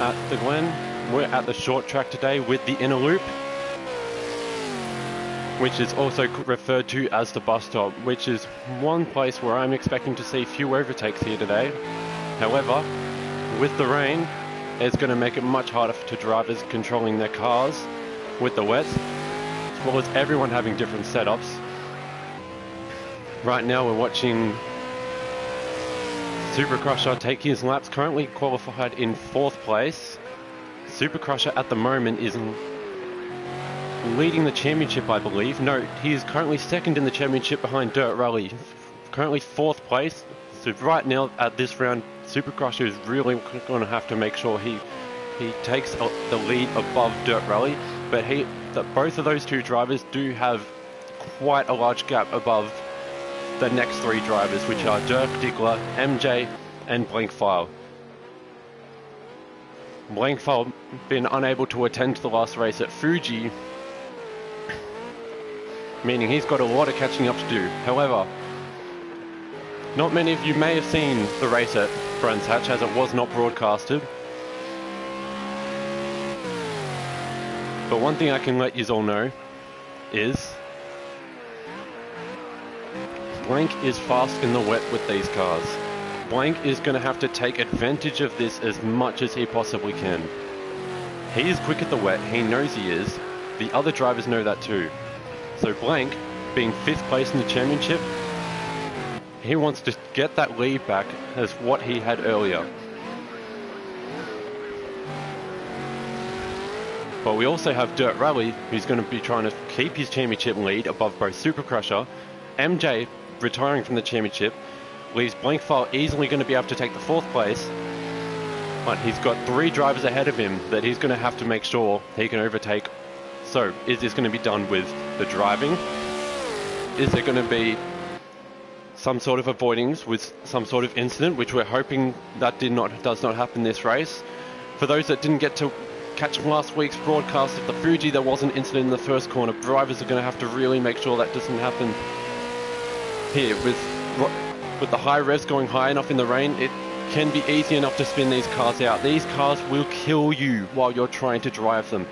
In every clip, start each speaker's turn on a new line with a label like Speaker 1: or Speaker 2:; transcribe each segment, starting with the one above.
Speaker 1: at the Glen. We're at the short track today with the inner loop, which is also referred to as the bus stop, which is one place where I'm expecting to see few overtakes here today. However, with the rain, it's going to make it much harder to drivers controlling their cars with the wet, as well as everyone having different setups. Right now we're watching Supercrusher take his laps, currently qualified in 4th place. Supercrusher at the moment is leading the championship, I believe. No, he is currently 2nd in the championship behind Dirt Rally. Currently 4th place. So right now at this round, Supercrusher is really going to have to make sure he takes the lead above Dirt Rally. But both of those two drivers do have quite a large gap above the next 3 drivers, which are Dirk Diggler, MJ, and Blankfile. Blankfile been unable to attend to the last race at Fuji, meaning he's got a lot of catching up to do. However, not many of you may have seen the race at Brands Hatch, as it was not broadcasted. But one thing I can let you all know is Blank is fast in the wet with these cars. Blank is going to have to take advantage of this as much as he possibly can. He is quick at the wet, he knows he is. The other drivers know that too. So Blank, being 5th place in the championship, he wants to get that lead back as what he had earlier. But we also have Dirt Rally, who's going to be trying to keep his championship lead above both Supercrusher. MJ, retiring from the championship, leaves Blankfile easily going to be able to take the 4th place, but he's got 3 drivers ahead of him that he's going to have to make sure he can overtake. So is this going to be done with the driving? Is there going to be some sort of avoidings with some sort of incident, which we're hoping that does not happen this race? For those that didn't get to catch last week's broadcast of the Fuji, there was an incident in the first corner. Drivers are going to have to really make sure that doesn't happen here. With the high revs going high enough in the rain, it can be easy enough to spin these cars out. These cars will kill you while you're trying to drive them.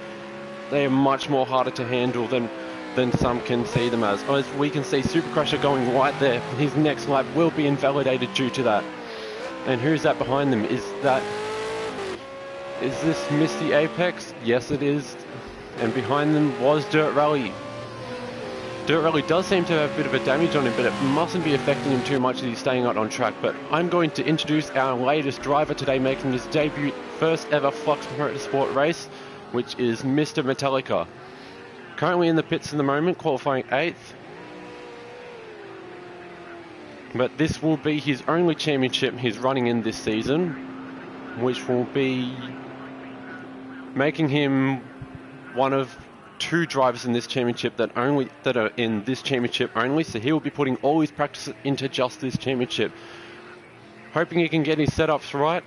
Speaker 1: They are much more harder to handle than some can see them as. As we can see Supercrusher going right there. His next lap will be invalidated due to that. And who's that behind them? Is this Misty Apex? Yes, it is. And behind them was Dirt Rally. Dirt Rally does seem to have a bit of a damage on him, but it mustn't be affecting him too much as he's staying out on track. But I'm going to introduce our latest driver today, making his debut, first ever Flux Motorsport race, which is Mr. Metallica. Currently in the pits at the moment, qualifying 8th. But this will be his only championship he's running in this season, which will be making him one of 2 drivers in this championship that are in this championship only. So he will be putting all his practice into just this championship, hoping he can get his setups right.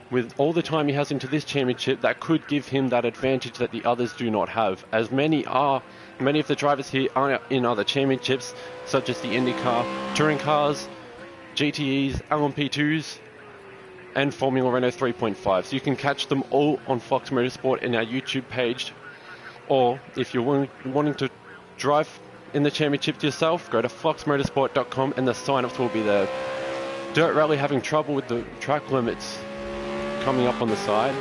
Speaker 1: With all the time he has into this championship, that could give him that advantage that the others do not have, as many of the drivers here are in other championships, such as the IndyCar, Touring Cars, GTEs, LMP2s, and Formula Renault 3.5. So you can catch them all on Flux Motorsport in our YouTube page. Or if you're wanting to drive in the championship yourself, go to fluxmotorsport.com and the sign-ups will be there. Dirt Rally having trouble with the track limits coming up on the side.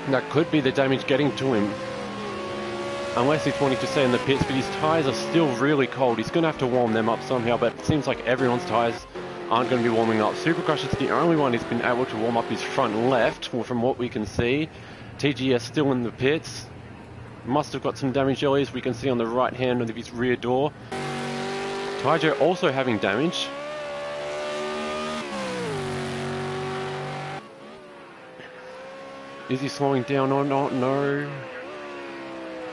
Speaker 1: And that could be the damage getting to him, unless he's wanting to stay in the pits, but his tyres are still really cold. He's going to have to warm them up somehow, but it seems like everyone's tyres aren't going to be warming up. Supercrusher's the only one who's been able to warm up his front left, from what we can see. TGS still in the pits. Must have got some damage earlier, as we can see on the right hand of his rear door. Taijo also having damage. Is he slowing down or not? No.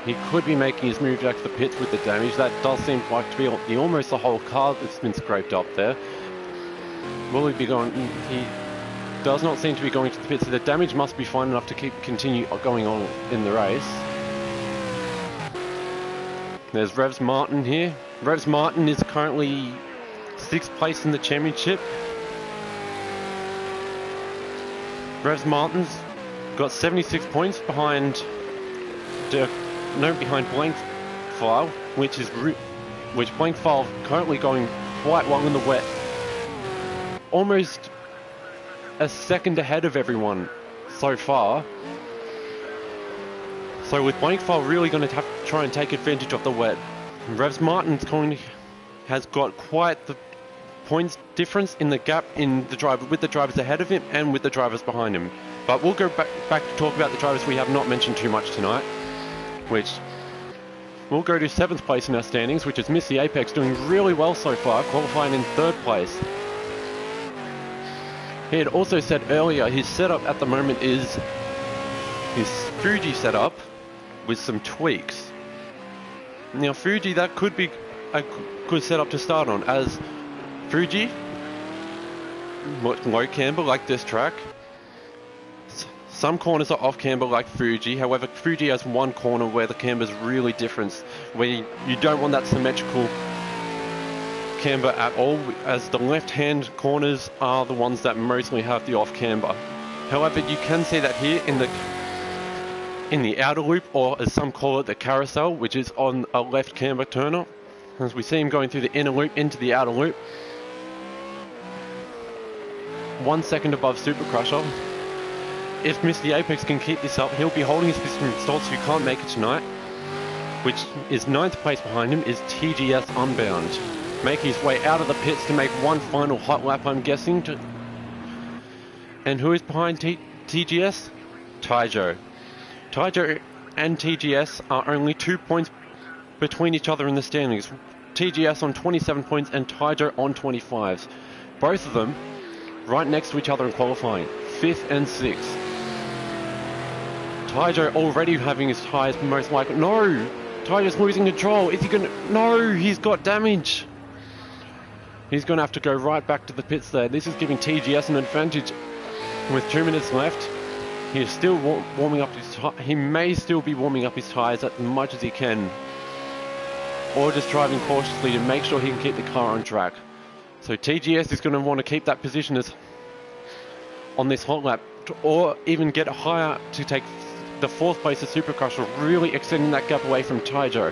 Speaker 1: He could be making his move back to the pits with the damage. That does seem like to be almost the whole car that's been scraped up there. Will he be going? He does not seem to be going to the pits, so the damage must be fine enough to continue going on in the race. There's Revs Martin here. Revs Martin is currently 6th place in the championship. Revs Martin's got 76 points behind behind Blank File, which Blank File currently going quite well in the wet, almost a second ahead of everyone so far. So with Blank File really going to have to try and take advantage of the wet. Revs Martin's has got quite the points difference in the gap in the driver with the drivers ahead of him and with the drivers behind him. But we'll go back to talk about the drivers we have not mentioned too much tonight, which we'll go to 7th place in our standings, which is Missy Apex, doing really well so far, qualifying in 3rd place. He had also said earlier his setup at the moment is his Fuji setup with some tweaks. Now Fuji, that could be a good setup to start on, as Fuji, low camber like this track. Some corners are off camber like Fuji, however Fuji has one corner where the camber is really different, where you don't want that symmetrical camber at all, as the left hand corners are the ones that mostly have the off camber. However, you can see that here in the outer loop, or as some call it, the carousel, which is on a left camber turner, as we see him going through the inner loop into the outer loop. 1 second above Super Crusher. If Mr. Apex can keep this up, he'll be holding his position. Stoltz, who can't make it tonight, which is 9th place behind him, is TGS Unbound, making his way out of the pits to make one final hot lap, I'm guessing. And who is behind TGS? Taijo. Taijo and TGS are only 2 points between each other in the standings. TGS on 27 points and Taijo on 25. Both of them right next to each other in qualifying, 5th and 6th. Taijo already having his highest most likely. No! Taijo's losing control. Is he gonna? No! He's got damage. He's gonna have to go right back to the pits there. This is giving TGS an advantage. With 2 minutes left, he's still warming up his. He may still be warming up his tyres as much as he can, or just driving cautiously to make sure he can keep the car on track. So TGS is going to want to keep that position on this hot lap, or even get higher to take the 4th place of Super Crusher, really extending that gap away from Taijo.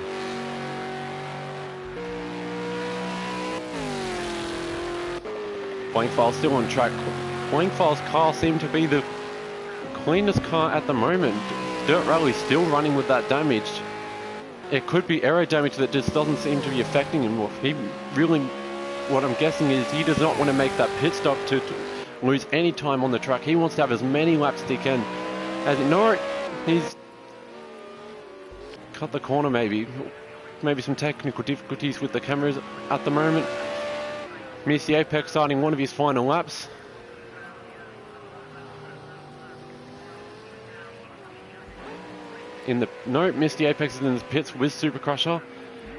Speaker 1: Blank File still on track. Blank File's car seemed to be the cleanest car at the moment. Dirt Rally still running with that damage. It could be aero damage that just doesn't seem to be affecting him. He really, what I'm guessing is he does not want to make that pit stop to lose any time on the track. He wants to have as many laps as he can. As no, he's cut the corner maybe. Maybe some technical difficulties with the cameras at the moment. Missy Apex starting one of his final laps. Misty Apex is in the pits with Super Crusher,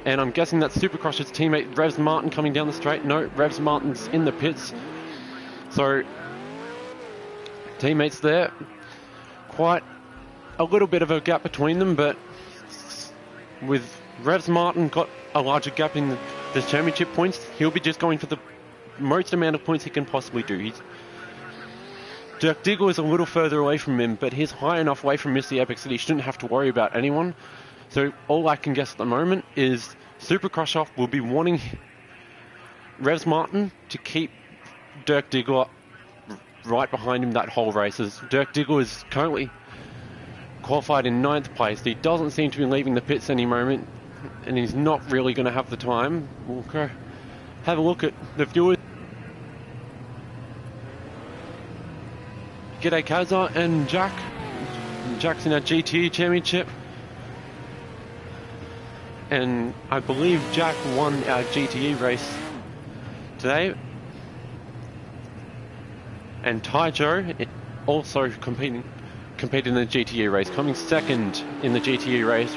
Speaker 1: and I'm guessing that's Super Crusher's teammate Revs Martin coming down the straight. No, Revs Martin's in the pits, so teammates there. Quite a little bit of a gap between them, but with Revs Martin got a larger gap in the championship points, he'll be just going for the most amount of points he can possibly do. Dirk Diggle is a little further away from him, but he's high enough away from Missy Apex that he shouldn't have to worry about anyone. So all I can guess at the moment is Super Crusher will be wanting Revs Martin to keep Dirk Diggle right behind him that whole race, as Dirk Diggle is currently qualified in 9th place. He doesn't seem to be leaving the pits any moment, and he's not really going to have the time. We'll go have a look at the viewers. G'day Kazza and Jack. Jack's in our GTE championship, and I believe Jack won our GTE race today. And Taijo also competed in the GTE race, coming 2nd in the GTE race,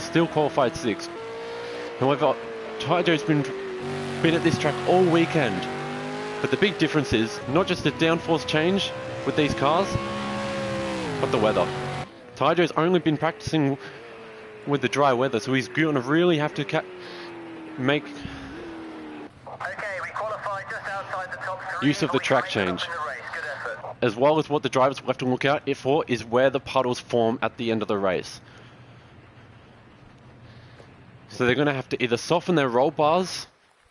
Speaker 1: still qualified 6th. However, Taijo's been at this track all weekend, but the big difference is not just the downforce change with these cars, but the weather. Taijo's only been practicing with the dry weather, so he's going to really have to make
Speaker 2: Okay, we qualified just outside the top 3
Speaker 1: use of the track change. as well as what the drivers will have to look out for, is where the puddles form at the end of the race. So they're going to have to either soften their roll bars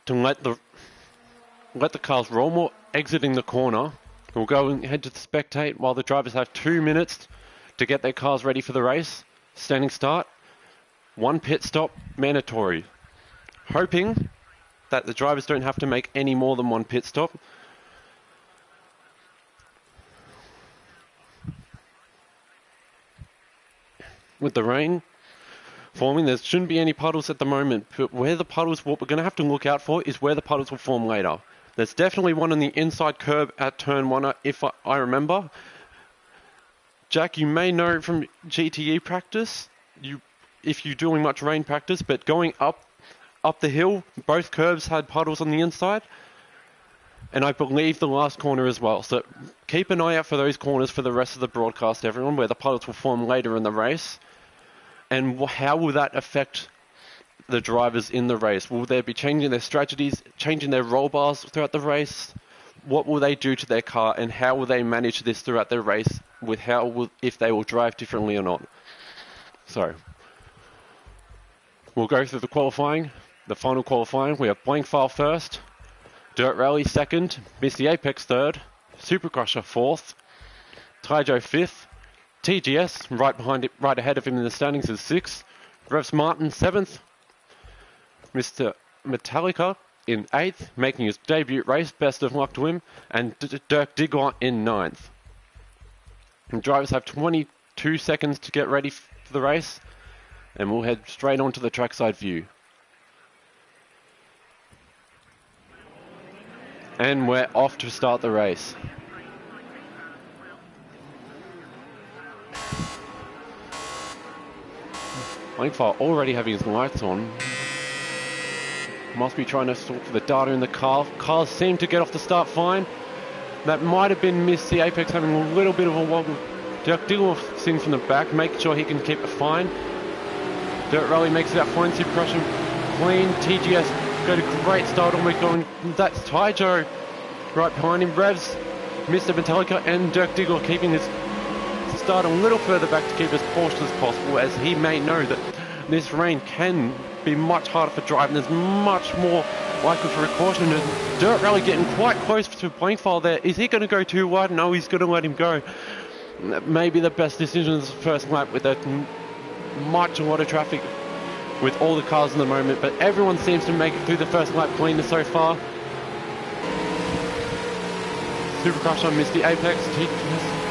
Speaker 1: to let the cars roll more exiting the corner. We'll go and head to the spectate while the drivers have 2 minutes to get their cars ready for the race. Standing start, 1 pit stop mandatory. Hoping that the drivers don't have to make any more than 1 pit stop. With the rain forming, there shouldn't be any puddles at the moment, but where the puddles, what we're going to have to look out for is where the puddles will form later. There's definitely one on the inside curb at turn 1, if I remember. Jack, you may know from GTE practice, if you're doing much rain practice, but going up the hill, both curbs had puddles on the inside, and I believe the last corner as well. So keep an eye out for those corners for the rest of the broadcast, everyone, where the puddles will form later in the race. And how will that affect the drivers in the race? Will they be changing their strategies, changing their roll bars throughout the race? What will they do to their car, and how will they manage this throughout their race with if they will drive differently or not? So we'll go through the qualifying, the final qualifying. We have Blank File first, Dirt Rally second, Misty Apex third, Super Crusher fourth, Taijo fifth, TGS right ahead of him in the standings is 6th. Revs Martin 7th. Mr. Metallica in 8th, making his debut race. Best of luck to him. And Dirk Diggler in 9th. And drivers have 22 seconds to get ready for the race. And we'll head straight on to the trackside view. And we're off to start the race. Blankfire already having his lights on. Must be trying to sort for the data in the car. Cars seem to get off the start fine. That might have been Misty Apex having a little bit of a wobble. Dirk Diggler sitting from the back, making sure he can keep it fine. Dirt Rally makes it out fine. Super Crushing clean. TGS got a great start on week going. That's Taijo right behind him. Revs, Mr. Metallica, and Dirk Diggler keeping his start a little further back to keep as cautious as possible, as he may know that this rain can be much harder for driving. There's much more likely for a caution, and Dirt Rally getting quite close to Blankfire there. Is he going to go too wide? No, he's going to let him go. Maybe the best decision is the first lap with a lot of traffic with all the cars in the moment, but everyone seems to make it through the first lap cleaner so far. Super Crush on Misty Apex.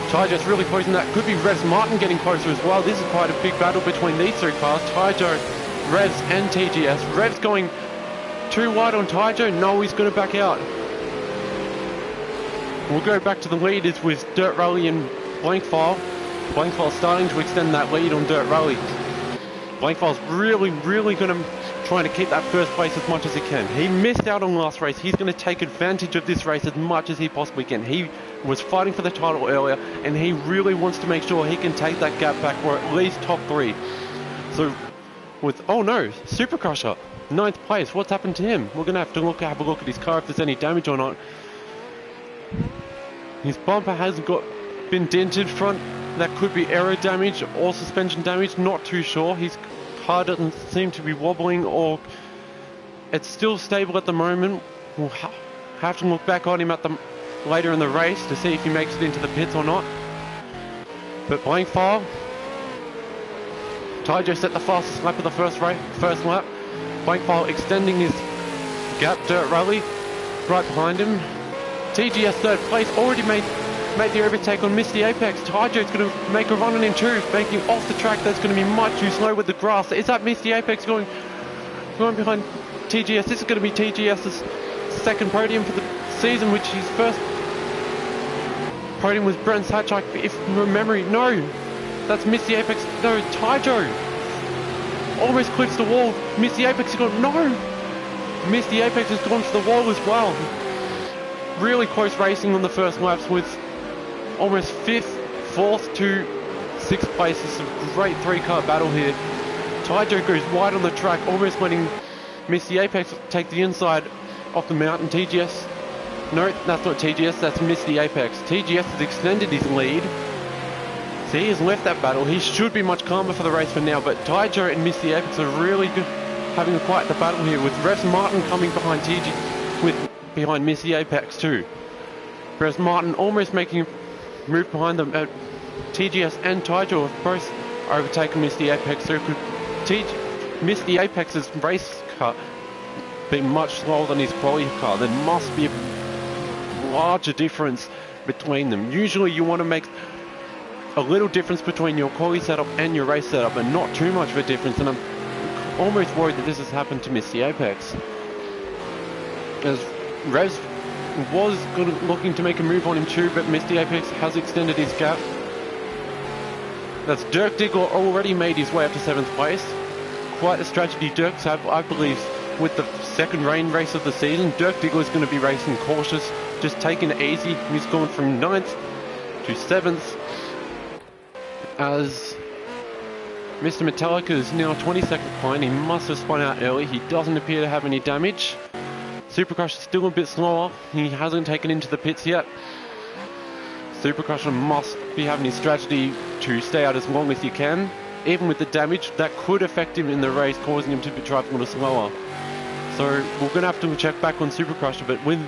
Speaker 1: Taijo's really closing that. Could be Revs Martin getting closer as well. This is quite a big battle between these three cars. Taijo, Revs and TGS. Revs going too wide on Taijo. No, he's going to back out. We'll go back to the leaders with Dirt Rally and Blankfire. Blankfire starting to extend that lead on Dirt Rally. Blankfire's really going to try to keep that first place as much as he can. He missed out on last race. He's going to take advantage of this race as much as he possibly can. He was fighting for the title earlier, and he really wants to make sure he can take that gap back for at least top 3. So with, oh no, Super Crusher, 9th place. What's happened to him? We're going to have a look at his car if there's any damage or not. His bumper has been dented front. That could be aero damage or suspension damage, not too sure. His car doesn't seem to be wobbling, or it's still stable at the moment. We'll have to look back on him later in the race to see if he makes it into the pits or not. But Blankfire, Taijo set the fastest lap of the first lap. Blankfire extending his gap. Dirt Rally right behind him. TGS 3rd place, already made the overtake on Misty Apex. Taijo's going to make a run on him too, making off the track. That's going to be much too slow with the grass. Is that Misty Apex going behind TGS? This is going to be TGS's second podium for the season, which his first podium was Brent's Hatchback, if from memory. No, that's Misty Apex. No, Taijo almost clips the wall. Misty Apex has gone. No, Misty Apex has gone to the wall as well. Really close racing on the first laps with almost 5th, 4th to 6th place. It's a great 3-car battle here. Taijo goes wide on the track, almost letting Misty Apex take the inside off the mountain. TGS No, that's not TGS, that's missed the apex. TGS has extended his lead. So he has left that battle. He should be much calmer for the race for now, but Tyjo and Miss the Apex are really good, having quite the battle here, with Revs Martin coming behind behind Miss the Apex too. Revs Martin almost making a move behind them. TGS and Tyjo have both overtaken Miss the Apex, so could Miss the Apex's race car be much slower than his quality car? There must be a larger difference between them. Usually you want to make a little difference between your quality setup and your race setup, and not too much of a difference, and I'm almost worried that this has happened to Miss the Apex, as Revs was looking to make a move on him too, but Miss the Apex has extended his gap. That's Dirk Diggler already made his way up to 7th place. Quite a strategy Dirk's have, I believe, with the second rain race of the season. Dirk Diggler is going to be racing cautious, just taking it easy. He's gone from 9th to 7th. As Mr. Metallica is now 22nd behind. He must have spun out early. He doesn't appear to have any damage. Supercrush is still a bit slower. He hasn't taken into the pits yet. Supercrusher must be having his strategy to stay out as long as he can. Even with the damage, that could affect him in the race, causing him to be driving a little slower. So we're going to have to check back on Supercrusher, but with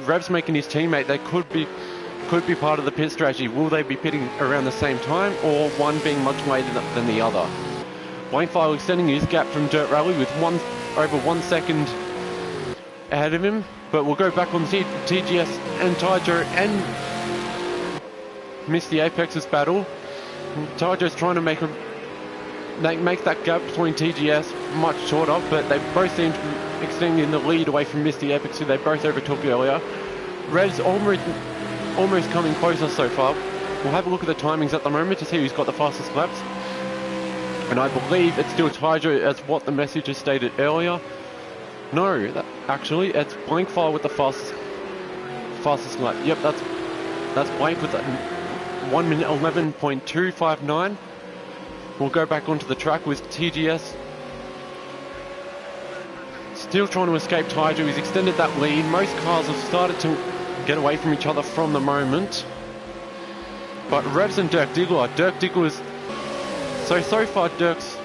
Speaker 1: Revs making his teammate, they could be part of the pit strategy. Will they be pitting around the same time, or one being much later than the other? Blanefile extending his gap from Dirt Rally with over 1 second ahead of him, but we'll go back on TGS and Tyjo and Miss the Apex's battle. Tyjo's trying to make that gap between TGS much shorter, but they both seem to be extending the lead away from Miss the Apex, who they both overtook earlier. Revs almost coming closer so far. We'll have a look at the timings at the moment to see who's got the fastest laps. And I believe it's still Tyjo, as what the message has stated earlier. No, actually, it's Blankfire with the fastest lap. Yep, that's Blank with 1 minute 11.259. We'll go back onto the track with TGS. Still trying to escape Tyjo. He's extended that lead. Most cars have started to get away from each other from the moment. But Revs and Dirk Diggler is... So far Dirk's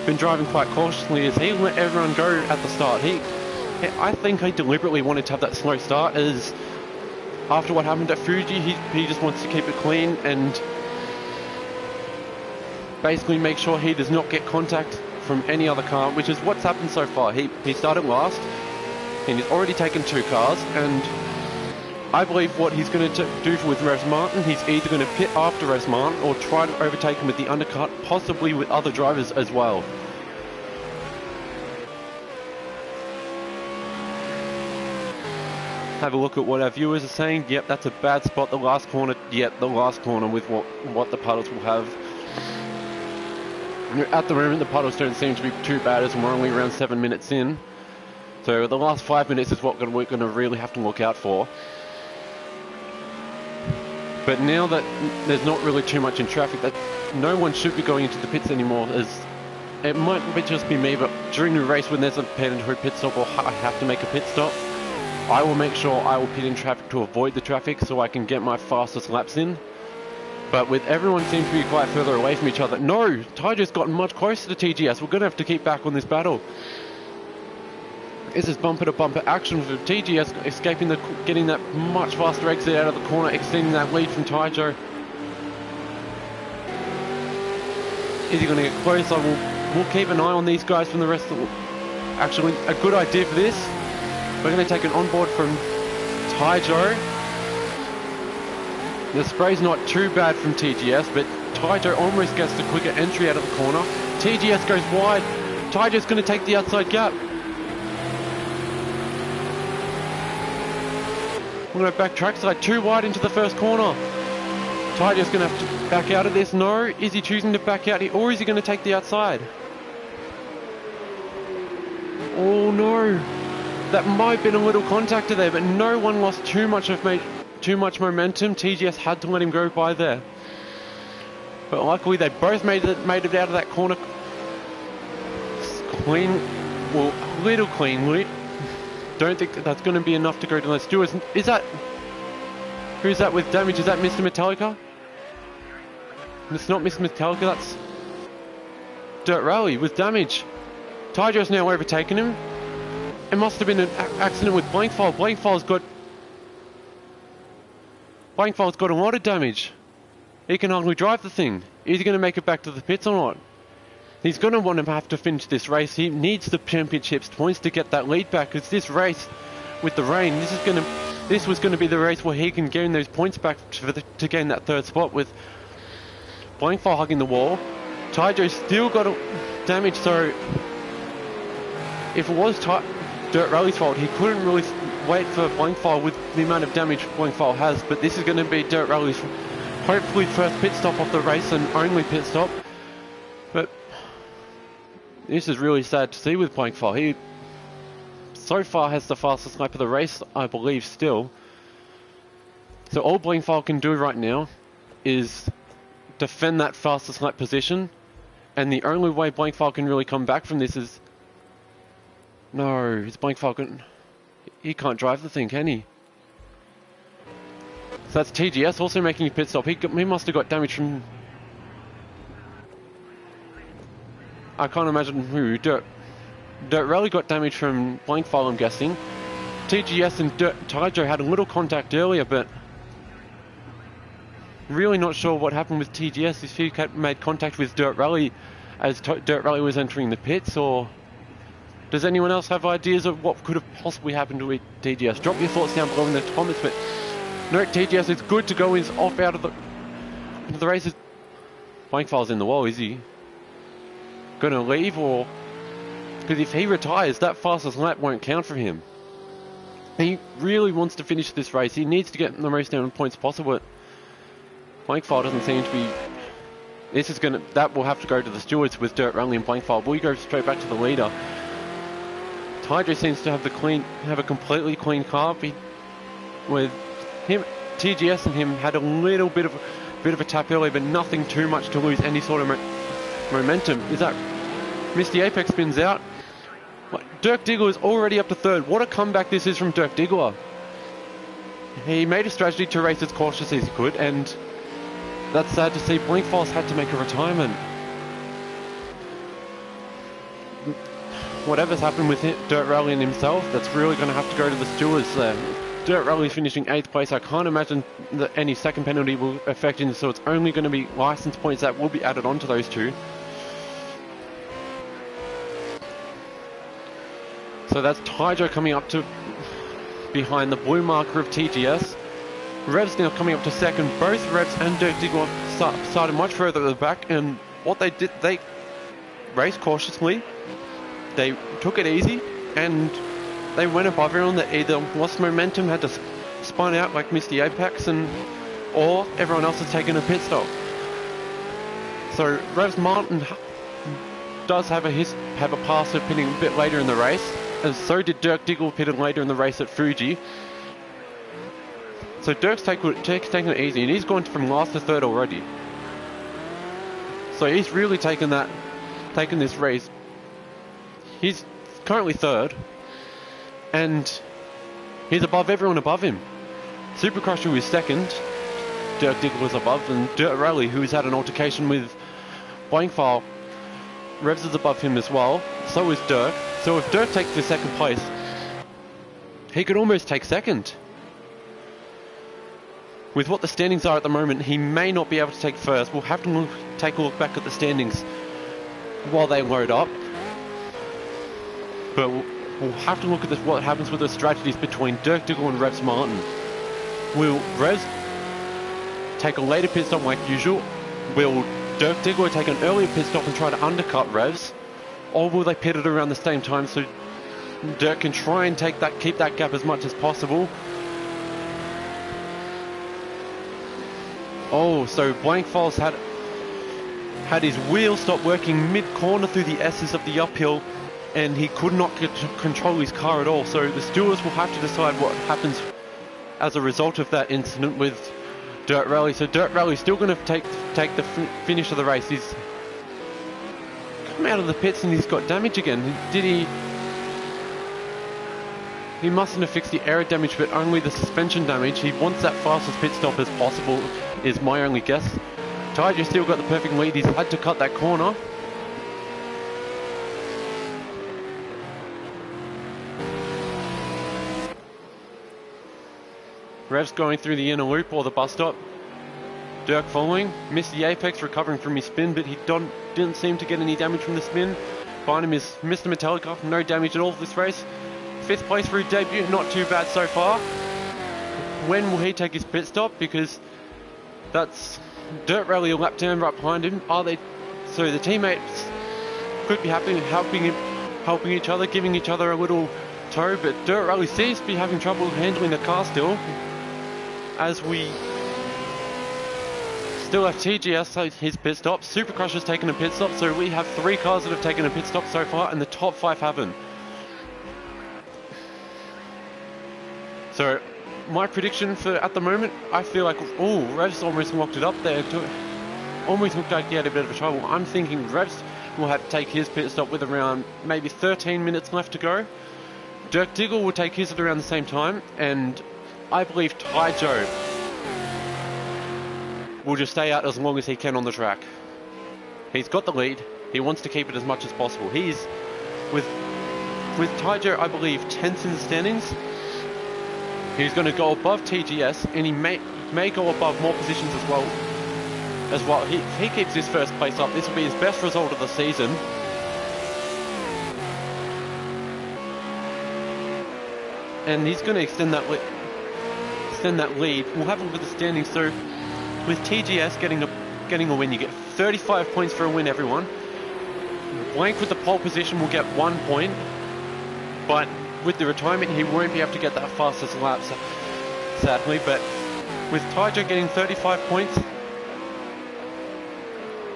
Speaker 1: been driving quite cautiously, as he let everyone go at the start. I think he deliberately wanted to have that slow start, as after what happened at Fuji, he just wants to keep it clean and basically make sure he does not get contact from any other car, which is what's happened so far. He started last, and he's already taken 2 cars, and I believe what he's going to do with Revs Martin, he's either going to pit after Revs Martin or try to overtake him with the undercut, possibly with other drivers as well. Have a look at what our viewers are saying. Yep, that's a bad spot, the last corner. Yep, the last corner with what the puddles will have. At the moment, the puddles don't seem to be too bad, as we're only around 7 minutes in. So the last 5 minutes is what we're going to really have to look out for. But now that there's not really too much in traffic, that no one should be going into the pits anymore, as it might just be me, but during the race when there's a mandatory pit stop or I have to make a pit stop, I will make sure I will pit in traffic to avoid the traffic so I can get my fastest laps in. But with everyone seems to be quite further away from each other. No, Tyjo's gotten much closer to TGS. We're going to have to keep back on this battle. This is bumper to bumper action for TGS, escaping getting that much faster exit out of the corner, extending that lead from Tyjo. Is he going to get closer? We'll keep an eye on these guys from the rest of the... Actually, a good idea for this. We're going to take an onboard from Tyjo. The spray's not too bad from TGS, but Tyjo almost gets the quicker entry out of the corner. TGS goes wide. Tyjo's going to take the outside gap. We're going to back trackside, too wide into the first corner. Tyjo's going to have to back out of this. No, is he choosing to back out, or is he going to take the outside? Oh no, that might have been a little contactor there, but no one lost too much momentum. TGS had to let him go by there. But luckily they both made it out of that corner clean, well, little cleanly. don't think that's going to be enough to go to the stewards. Is that... Who's that with damage? Is that Mr. Metallica? It's not Mr. Metallica, that's... Dirt Rally with damage. Tyjo's now overtaken him. It must have been an accident with Blankfile. Blankfile's got a lot of damage. He can hardly drive the thing. Is he going to make it back to the pits or not? He's going to want to have to finish this race. He needs the championship's points to get that lead back. Because this race, with the rain, this was going to be the race where he can gain those points back to gain that third spot with Blankfile hugging the wall. Tyjo still got damage, so if it was Dirt Rally's fault, he couldn't really wait for Blankfile with the amount of damage Blankfile has, but this is going to be Dirt Rally's hopefully first pit stop of the race and only pit stop. But this is really sad to see with Blankfile. He so far has the fastest lap of the race, I believe, still. So all Blankfile can do right now is defend that fastest lap position, and the only way Blankfile can really come back from this is... No, his Blankfile he can't drive the thing, can he? So that's TGS also making a pit stop. He must have got damage from... I can't imagine who. Dirt Rally got damage from Blankfile, I'm guessing. TGS and Tyjo had a little contact earlier, but... Really not sure what happened with TGS. If he made contact with Dirt Rally as Dirt Rally was entering the pits, or... Does anyone else have ideas of what could have possibly happened with TGS? Drop your thoughts down below in the comments, but no, TGS is good to go. He's off out of the races. Blankfile's in the wall, is he? Gonna leave, or... Because if he retires, that fastest lap won't count for him. He really wants to finish this race. He needs to get the most down points possible. Blankfile doesn't seem to be... That will have to go to the stewards with Dirt Rally and Blankfile. Will he go straight back to the leader? Tyjo seems to have a completely clean car. With him, TGS and him had a little bit of a tap early, but nothing too much to lose any sort of momentum. Is that Misty Apex spins out? Dirk Diggler is already up to third. What a comeback this is from Dirk Diggler. He made a strategy to race as cautiously as he could, and that's sad to see. Blankfile's had to make a retirement. Whatever's happened with Dirt Rally and himself, that's really going to have to go to the stewards there. Dirt Rally finishing 8th place. I can't imagine that any second penalty will affect him, so it's only going to be license points that will be added on to those two. So that's Tyjo coming up to behind the blue marker of TGS. Revs now coming up to second. Both Revs and Dirk Diggler started much further at the back, and what they did, they raced cautiously. They took it easy, and they went above everyone that either lost momentum, had to spun out like Misty Apex, or everyone else has taken a pit stop. So Revs Martin does have a pass of pitting a bit later in the race, and so did Dirk Diggler, pitted later in the race at Fuji. So Dirk's taking it easy, and he's gone from last to third already. So he's really taken this race. He's currently third, and he's above everyone above him. Super Crusher is second, Dirk Diggler was above, and Dirt Rally, who's had an altercation with Blankfile, Revs is above him as well. So is Dirk. So if Dirk takes the second place, he could almost take second. With what the standings are at the moment, he may not be able to take first. We'll have to take a look back at the standings while they load up. But we'll have to look at what happens with the strategies between Dirk Diggler and Revs Martin. Will Revs take a later pit stop like usual? Will Dirk Diggler take an earlier pit stop and try to undercut Revs? Or will they pit it around the same time so Dirk can try and keep that gap as much as possible? Oh, so Blankfile's had his wheel stop working mid-corner through the S's of the uphill, and he could not control his car at all. So the stewards will have to decide what happens as a result of that incident with Dirt Rally. So Dirt Rally's still going to take the finish of the race. He's come out of the pits and he's got damage again. Did he he mustn't have fixed the aero damage, but only the suspension damage. He wants that fastest pit stop as possible, is my only guess. Tiger still got the perfect lead. He's had to cut that corner. Rev's going through the inner loop or the bus stop. Dirk following. Missed the apex, recovering from his spin, but he didn't seem to get any damage from the spin. Behind him is Mr. Metallica. No damage at all this race. 5th place for his debut. Not too bad so far. When will he take his pit stop? Because that's Dirt Rally a lap down right behind him. Are they? So the teammates could be helping each other, giving each other a little tow, but Dirt Rally seems to be having trouble handling the car still. As we still have TGS his pit stop. Supercrush has taken a pit stop, so we have 3 cars that have taken a pit stop so far, and the top 5 haven't. So my prediction for at the moment, I feel like, oh, Revs almost locked it up there. Almost looked like he had a bit of a trouble. I'm thinking Revs will have to take his pit stop with around maybe 13 minutes left to go. Dirk Diggle will take his at around the same time, and I believe Ty Joe will just stay out as long as he can on the track. He's got the lead. He wants to keep it as much as possible. He's with Ty Joe, I believe, 10th in the standings. He's going to go above TGS, and he may go above more positions as well. If he keeps his first place up, this will be his best result of the season. And he's going to extend that lead. We'll have a look at the standings. So with TGS getting a win, you get 35 points for a win, everyone. Blank with the pole position will get 1 point, but with the retirement he won't be able to get that fastest lap, sadly. But with Tyjo getting 35 points,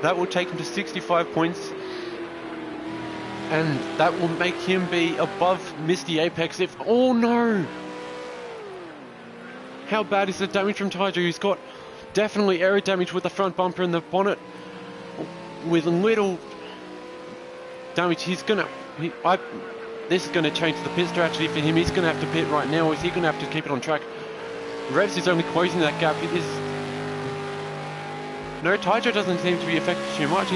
Speaker 1: that will take him to 65 points, and that will make him be above Misty Apex if... Oh no! How bad is the damage from Tyjo? He's got definitely aero damage with the front bumper and the bonnet. With little damage, this is going to change the pit strategy for him. He's going to have to pit right now, or is he going to have to keep it on track? Revs is only closing that gap. No, Tyjo doesn't seem to be affected too much.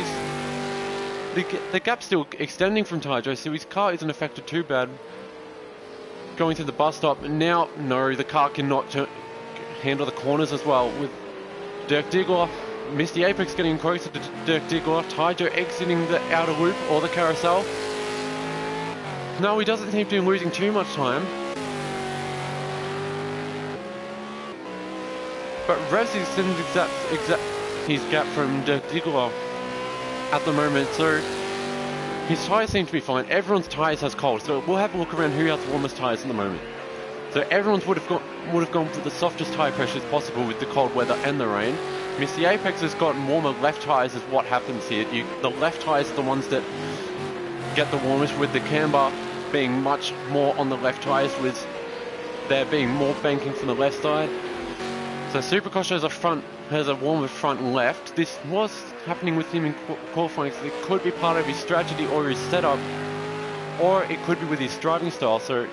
Speaker 1: The gap's still extending from Tyjo, so his car isn't affected too bad. Going to the bus stop, and now, no, the car cannot handle the corners as well. With Dirk Diggler, Misty Apex getting closer to Dirk Diggler, Tyjo exiting the outer loop or the carousel. No, he doesn't seem to be losing too much time. But Revs is extending his gap from Dirk Diggler at the moment, so his tyres seem to be fine. Everyone's tyres has cold, so we'll have a look around who has the warmest tyres at the moment. So everyone's would have gone for the softest tyre pressures possible with the cold weather and the rain. Misty Apex has gotten warmer left tyres is what happens here. The left tyres are the ones that get the warmest, with the camber being much more on the left tyres, with there being more banking from the left side. So Supercross has a warmer front left. This was happening with him in qualifying, so it could be part of his strategy or his setup, or it could be with his driving style. So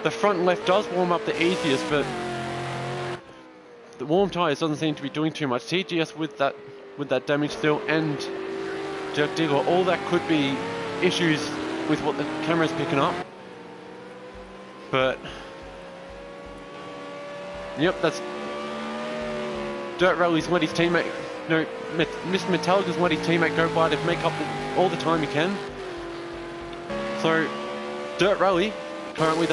Speaker 1: the front left does warm up the easiest, but the warm tyres doesn't seem to be doing too much. TGS with that damage still, and Dirk Diggler, all that could be issues with what the camera's picking up. But yep, that's Dirt Rally's let his teammate, no, Mr. Metallica's let his teammate go by to make up all the time he can. So Dirt Rally currently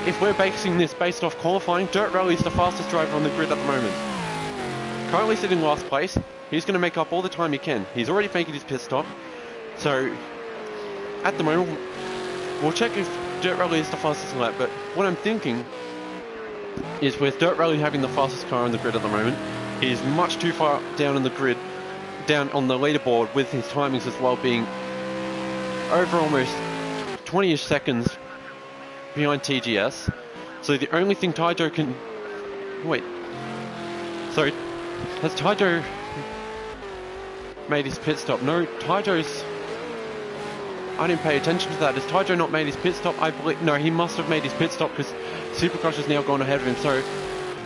Speaker 1: if we're basing this based off qualifying, Dirt Rally is the fastest driver on the grid at the moment. Currently sitting in last place. He's going to make up all the time he can. He's already making his pit stop. So at the moment, we'll check if Dirt Rally is the fastest lap, but what I'm thinking is with Dirt Rally having the fastest car on the grid at the moment, he's much too far down on the grid, down on the leaderboard, with his timings as well being over almost 20-ish seconds behind TGS. So the only thing Tyjo can... Wait. So, has Tyjo made his pit stop? No, Tyjo's I didn't pay attention to that. Has Tyjo not made his pit stop? I believe, no, he must have made his pit stop because Supercrush has now gone ahead of him. So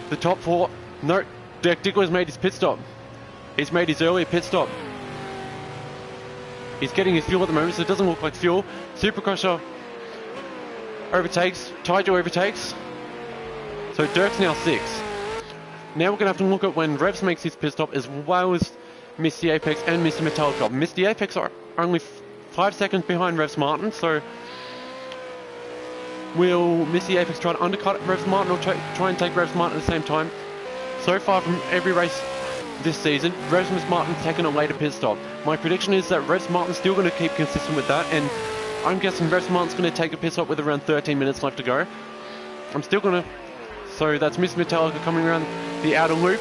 Speaker 1: the top four, no, Dirk Diggler has made his pit stop. He's made his earlier pit stop. He's getting his fuel at the moment, so it doesn't look like fuel. Supercrusher overtakes, Tyjo overtakes. So Dirk's now 6th. Now we're going to have to look at when Revs makes his pit stop as well as Misty Apex and Mr. Metallica. Misty Apex are only 5 seconds behind Revs Martin, so will Misty Apex try to undercut Revs Martin or try and take Revs Martin at the same time? So far from every race this season, Revs Martin's taken a later pit stop. My prediction is that Revs Martin's still going to keep consistent with that, and I'm guessing Revs Martin's going to take a pit stop with around 13 minutes left to go. I'm still going to... So that's Mr. Metallica coming around the outer loop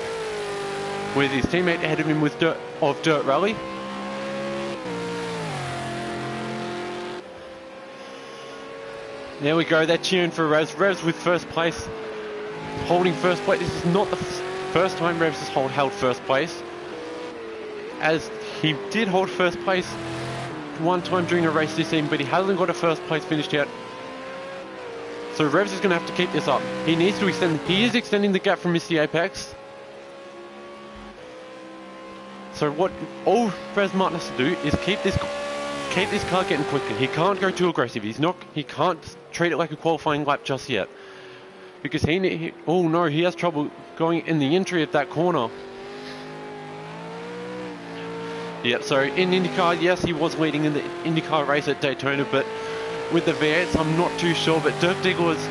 Speaker 1: with his teammate ahead of him with Dirt Rally. There we go, they're cheering for Revs. Revs with first place, holding first place. This is not the first time Revs has held first place, as he did hold first place one time during a race this season, but he hasn't got a first place finished yet. So Revs is going to have to keep this up. He needs to extend. He is extending the gap from Misty Apex. So what all Revs Martin has to do is keep this car getting quicker. He can't go too aggressive. He can't treat it like a qualifying lap just yet, because oh no, he has trouble going in the entry of that corner. Yep. So in IndyCar, yes, he was leading in the IndyCar race at Daytona, but with the V8s, I'm not too sure. But Dirk Diggler was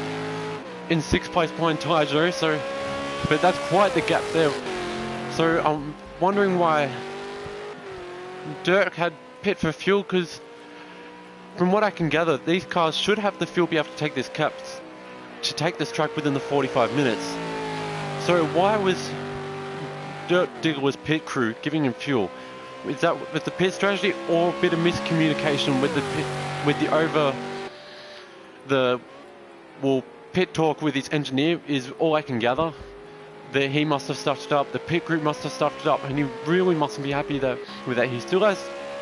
Speaker 1: in 6th place behind Tyjo, so but that's quite the gap there. So I'm wondering why Dirk had pit for fuel, because from what I can gather, these cars should have the fuel be able to take this track within the 45 minutes. So why was Dirk Diggler's pit crew giving him fuel? Is that with the pit strategy or a bit of miscommunication with the pit talk with his engineer is all I can gather. That he must have stuffed it up, the pit group must have stuffed it up, and he really mustn't be happy with that. He still has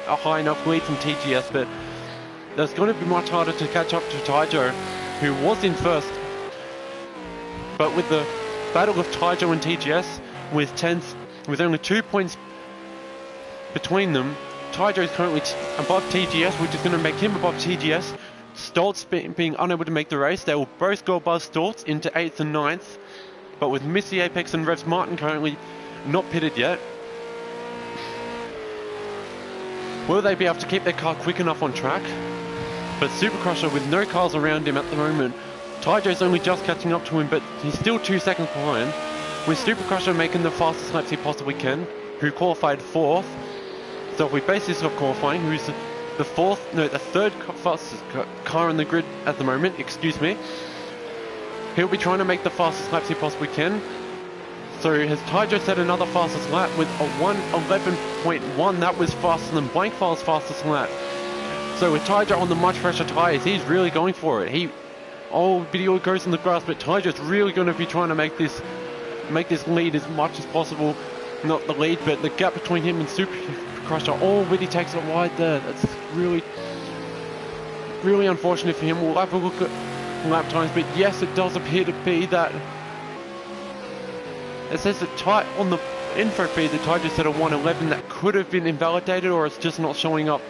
Speaker 1: a high enough lead from TGS, but that's going to be much harder to catch up to Tyjo, who was in first. But with the battle of Tyjo and TGS with only 2 points between them, Tyjo is currently above TGS, which is going to make him above TGS. Stoltz being unable to make the race, they will both go above Stoltz into 8th and 9th. But with Misty Apex and Revs Martin currently not pitted yet, will they be able to keep their car quick enough on track? But Supercrusher, with no cars around him at the moment, Tyjo's only just catching up to him, but he's still 2 seconds behind. With Supercrusher making the fastest laps he possibly can, who qualified 4th. So if we base this off qualifying, who's the 3rd fastest car on the grid at the moment, excuse me. He'll be trying to make the fastest laps he possibly can. So has Tyjo set another fastest lap with a 1:11.1? That was faster than Blankfall's fastest lap. So with Tyjo on the much fresher tyres, he's really going for it. Video goes in the grass, but Tyjo's really going to be trying to make this lead as much as possible. Not the lead, but the gap between him and Supercrusher already takes it wide there. That's really, really unfortunate for him. We'll have a look at lap times, but yes, it does appear to be that it says that on the info feed that Tyjo said a 1:11. That could have been invalidated, or it's just not showing up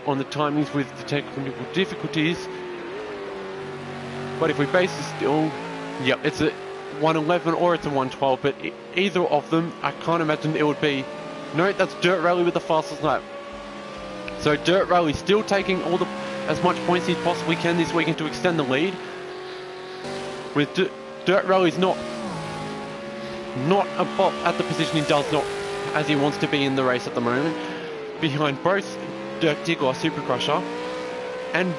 Speaker 1: on the timings with the technical difficulties. But if we base it still, yep, it's a 1:11 or it's a 1:12, but either of them, I can't imagine it would be. No, that's Dirt Rally with the fastest lap. So Dirt Rally still taking as much points he possibly can this weekend to extend the lead. With Dirt Rally's not above at the position he does not as he wants to be in the race at the moment, behind both Dirk Diggler, Supercrusher, and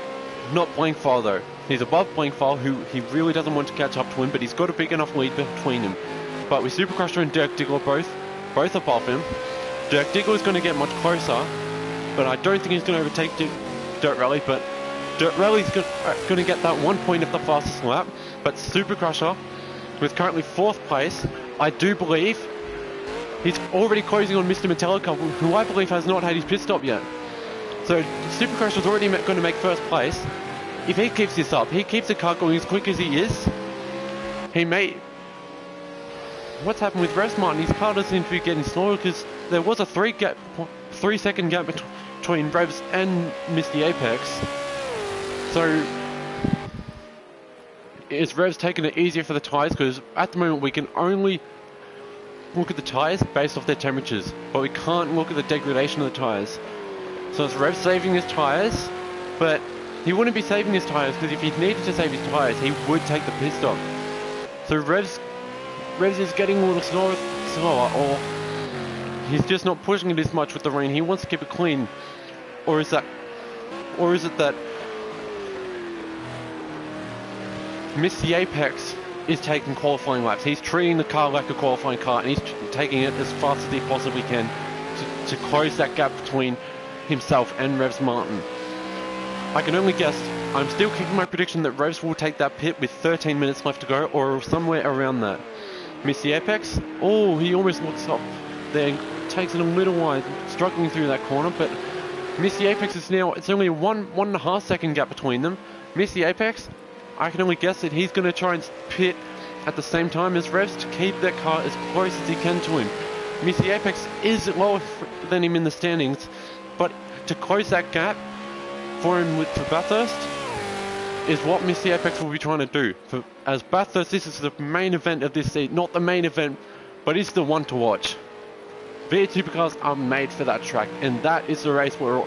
Speaker 1: not Blankfall though. He's above Blankfall, who he really doesn't want to catch up to him, but he's got a big enough lead between him. But with Supercrusher and Dirk Diggler both above him, Dirk Diggler is going to get much closer, but I don't think he's going to overtake Dirt Rally. But Dirt Rally's going to get that 1 point of the fastest lap. But Supercrusher, with currently 4th place, I do believe he's already closing on Mr. Metallica, who I believe has not had his pit stop yet. So Supercross was already going to make first place. If he keeps this up, he keeps the car going as quick as he is, he may... What's happened with Revs Martin? His car doesn't seem to be getting slower, because there was a 3-second gap between Revs and missed the apex. So is Revs taking it easier for the tyres? Because at the moment we can only look at the tyres based off their temperatures, but we can't look at the degradation of the tyres. So it's Revs saving his tyres, but he wouldn't be saving his tyres, because if he needed to save his tyres, he would take the pit stop. So Revs is getting a little slower, or he's just not pushing it as much with the rain. He wants to keep it clean. Or is it that Miss the Apex is taking qualifying laps? He's treating the car like a qualifying car, and he's taking it as fast as he possibly can to close that gap between himself and Revs Martin. I can only guess. I'm still keeping my prediction that Revs will take that pit with 13 minutes left to go, or somewhere around that. Miss the apex. Oh, he almost looks up there. Takes it a little while, struggling through that corner, but Miss the apex is now, it's only a 1.5 second gap between them. Miss the apex, I can only guess that he's going to try and pit at the same time as Revs to keep that car as close as he can to him. Miss the apex is lower than him in the standings, but to close that gap for him for Bathurst is what Miss the Apex will be trying to do. As Bathurst, this is the main event of this season. Not the main event, but it's the one to watch. V8 Supercars are made for that track, and that is the race where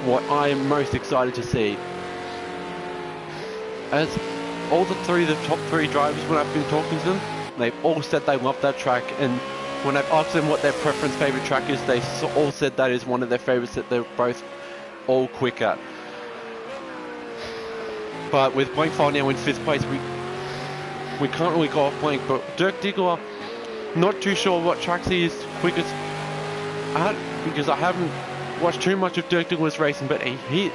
Speaker 1: what I am most excited to see. As all the top three drivers, when I've been talking to them, they've all said they love that track, and when I've asked them what their favourite track is, they all said that is one of their favourites that they're both all quick at. But with Blank File now in 5th place, we can't really go off Blank. But Dirk Diggler, not too sure what tracks he is quickest at, because I haven't watched too much of Dirk Diggler's racing, but he's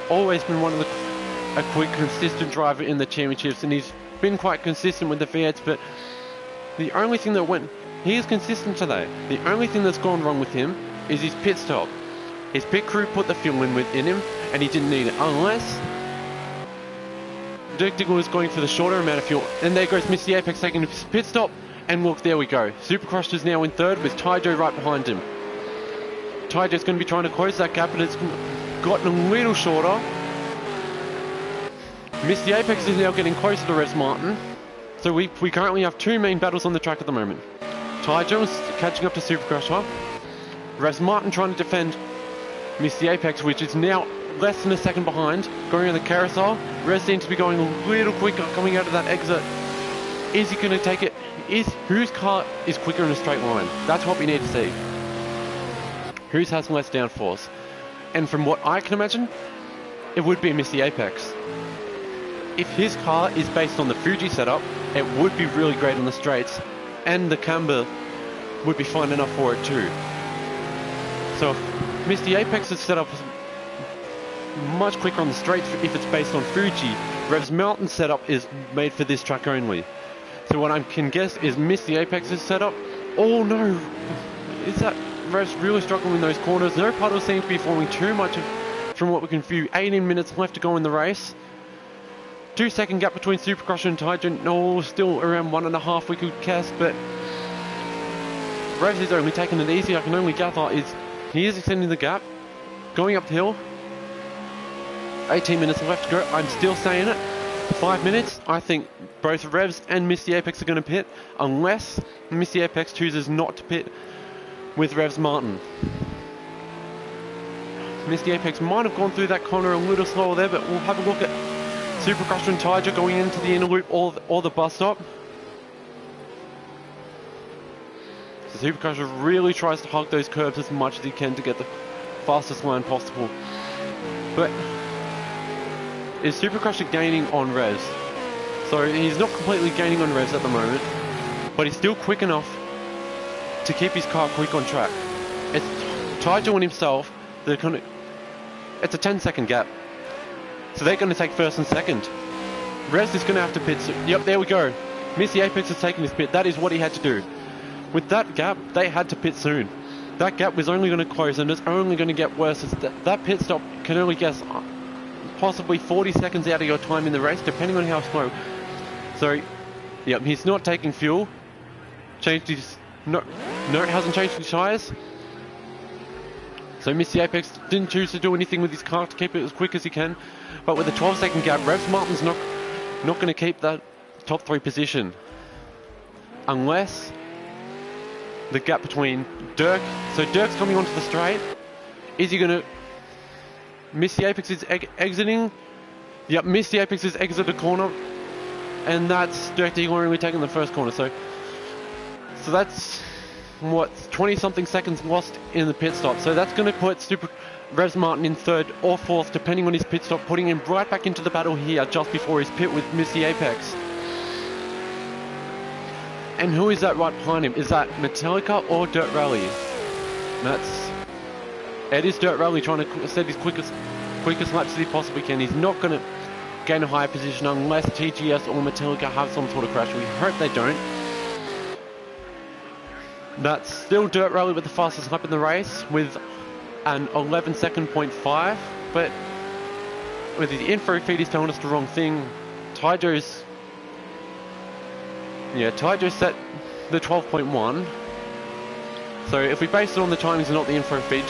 Speaker 1: always been one of a quick, consistent driver in the championships, and he's been quite consistent with the V8s, but the only thing that he is consistent today. The only thing that's gone wrong with him is his pit stop. His pit crew put the fuel in within him, and he didn't need it, unless Dirk Diggler was going for the shorter amount of fuel. And there goes Miss the Apex taking his pit stop, and look, there we go. Supercross is now in 3rd with Tyjo right behind him. Tyjo's going to be trying to close that gap, but it's gotten a little shorter. Miss the Apex is now getting closer to Revs Martin. So we currently have 2 main battles on the track at the moment. Tyjo is catching up to Supercross. Revs Martin trying to defend Miss the Apex, which is now less than a second behind, going on the carousel. Revs seems to be going a little quicker coming out of that exit. Is he going to take it? Whose car is quicker in a straight line? That's what we need to see. Whose has less downforce? And from what I can imagine, it would be Miss the Apex. If his car is based on the Fuji setup, it would be really great on the straights, and the camber would be fine enough for it too. So if Miss the Apex's setup much quicker on the straights if it's based on Fuji. Revs Mountain setup is made for this track only. So what I can guess is Miss the Apex's setup. Oh no! Is that Revs really struggling in those corners? No puddles seem to be forming too much from what we can view. 18 minutes left to go in the race. 2 second gap between Supercross and Titan. No, still around 1.5 we could guess, but Revs is only taking it easy. I can only gather he is extending the gap, going up the hill. 18 minutes left to go. I'm still saying it. 5 minutes. I think both Revs and Miss the Apex are going to pit, unless Miss the Apex chooses not to pit with Revs Martin. Miss the Apex might have gone through that corner a little slower there, but we'll have a look at Supercross and Tiger going into the inner loop or the bus stop. So Supercross really tries to hug those curbs as much as he can to get the fastest line possible. But is Supercross gaining on Revs? So he's not completely gaining on Revs at the moment, but he's still quick enough to keep his car quick on track. It's Tiger and himself. It's a 10-second gap. So they're going to take first and second. Revs is going to have to pit. Yep, there we go. Miss the Apex is taking his pit. That is what he had to do. With that gap, they had to pit soon. that gap was only going to close, and it's only going to get worse. That pit stop can only guess possibly 40 seconds out of your time in the race, depending on how slow. So, yep, he's not taking fuel. Changed his... No, it hasn't changed his tyres. So Mr. Apex didn't choose to do anything with his car to keep it as quick as he can. But with a 12-second gap, Revs Martin's not going to keep that top 3 position. Unless the gap between Dirk... So Dirk's coming onto the straight. Is he going to... Mr. Apex is exiting. Yep, Mr. Apex has exited the corner. And that's Dirk Diegler only taking the first corner. So that's... what, 20-something seconds lost in the pit stop. So that's going to put Revs Martin in 3rd or 4th, depending on his pit stop, putting him right back into the battle here just before his pit with Missy Apex. And who is that right behind him? Is that Metallica or Dirt Rally? It is Dirt Rally trying to set his quickest laps as he possibly can. He's not going to gain a higher position unless TGS or Metallica have some sort of crash. We hope they don't. That's still Dirt Rally with the fastest lap in the race with an 11.5, but with his info feed he's telling us the wrong thing. Tyjo set the 12.1. So if we base it on the timings and not the info feed,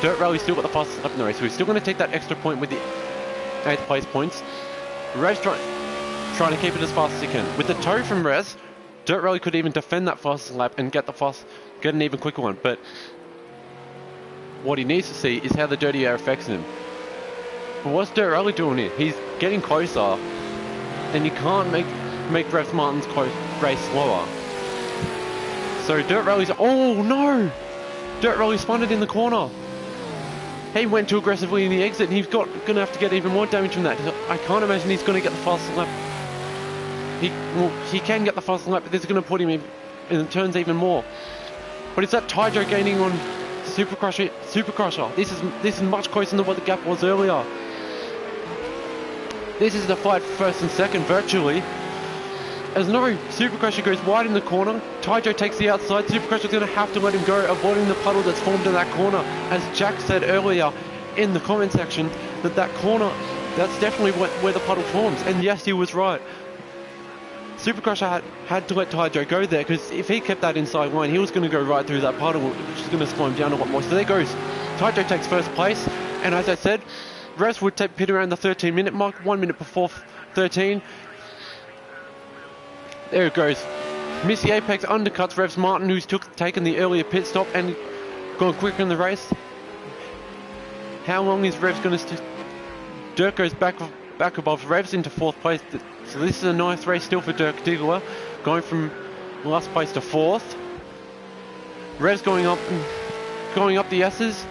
Speaker 1: Dirt Rally's still got the fastest lap in the race, so he's still going to take that extra point with the 8th place points. Revs trying to keep it as fast as he can. With the tow from Revs, Dirt Rally could even defend that fastest lap and get an even quicker one, but what he needs to see is how the dirty air affects him. But what's Dirt Rally doing here? He's getting closer, and you can't make Revs Martin's race slower. So Dirt Rally's... Oh no! Dirt Rally spun it in the corner. He went too aggressively in the exit, and he's going to have to get even more damage from that. I can't imagine he's going to get the fastest lap. He can get the fastest lap, but this is going to put him in the turns even more. But is that Tyjo gaining on Super Crusher? This is much closer than what the gap was earlier. This is the fight for 1st and 2nd virtually. As no, Super Crusher goes wide in the corner. Tyjo takes the outside. Super Crusher's going to have to let him go, avoiding the puddle that's formed in that corner. As Jack said earlier in the comment section, that corner, that's definitely where the puddle forms. And yes, he was right. Super Crusher had to let Tyjo go there, because if he kept that inside line, he was going to go right through that puddle, which is going to slow him down a lot more. So there goes. Tyjo takes 1st place, and as I said, Revs would take pit around the 13-minute mark, 1 minute before 13. There it goes. Missy Apex undercuts Revs Martin, who's taken the earlier pit stop and gone quicker in the race. How long is Revs going to... Dirk goes back above Revs into 4th place. So this is a nice race still for Dirk Diegler, going from last place to 4th. Revs going up the S's.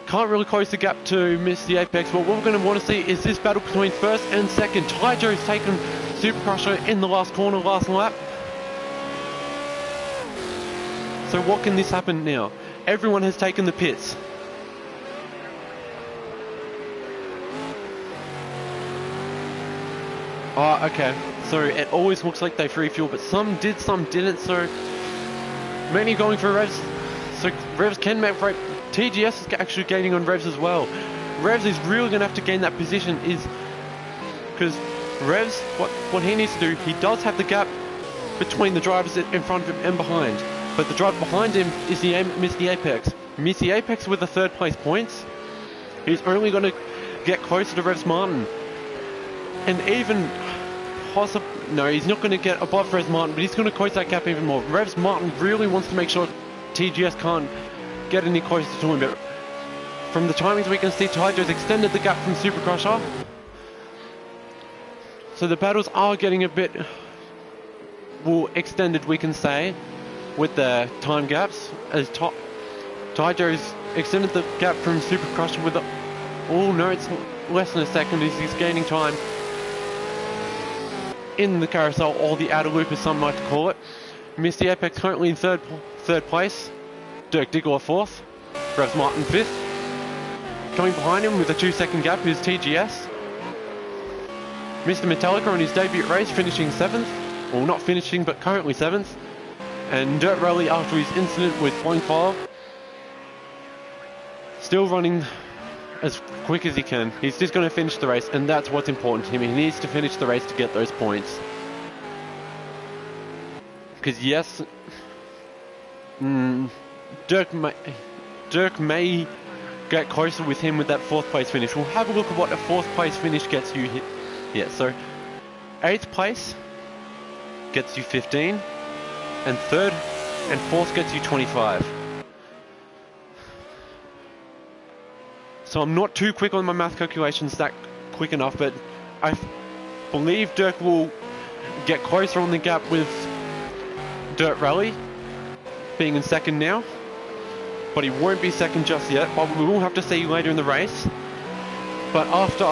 Speaker 1: Can't really close the gap to miss the Apex, but what we're going to want to see is this battle between 1st and 2nd. Tyjo's taken Super Crusher in the last corner, last lap. So what can this happen now? Everyone has taken the pits. Oh, okay. So it always looks like they free fuel, but some did, some didn't. So many going for Revs. So Revs can make right. TGS is actually gaining on Revs as well. Revs is really going to have to gain that position, is because Revs, what he needs to do, he does have the gap between the drivers in front of him and behind, but the driver behind him is Missy Apex. Missy Apex with the 3rd place points. He's only going to get closer to Revs Martin, and even no, he's not going to get above Revs Martin, but he's going to close that gap even more. Revs Martin really wants to make sure TGS can't get any closer to him, but from the timings we can see, Tyjo's extended the gap from Super Crusher. So the battles are getting a bit extended, we can say, with the time gaps, as Tyjo's extended the gap from Super Crusher with oh no, it's less than a second as he's gaining time in the carousel, or the outer loop as some like to call it. Missy Apex currently in third place. Dirk Diegler 4th. Revs Martin 5th. Coming behind him with a 2-second gap is TGS. Mr. Metallica on his debut race finishing 7th. Well, not finishing, but currently 7th. And Dirt Rally, after his incident with Point 5, still running as quick as he can. He's just going to finish the race, and that's what's important to him. He needs to finish the race to get those points. Because yes, Dirk may get closer with him with that 4th place finish. We'll have a look at what a 4th place finish gets you here. Yeah, so 8th place gets you 15, and 3rd and 4th gets you 25. So I'm not too quick on my math calculations, that quick enough, but I believe Dirk will get closer on the gap with Dirt Rally being in 2nd now, but he won't be 2nd just yet. But we will have to see later in the race. But after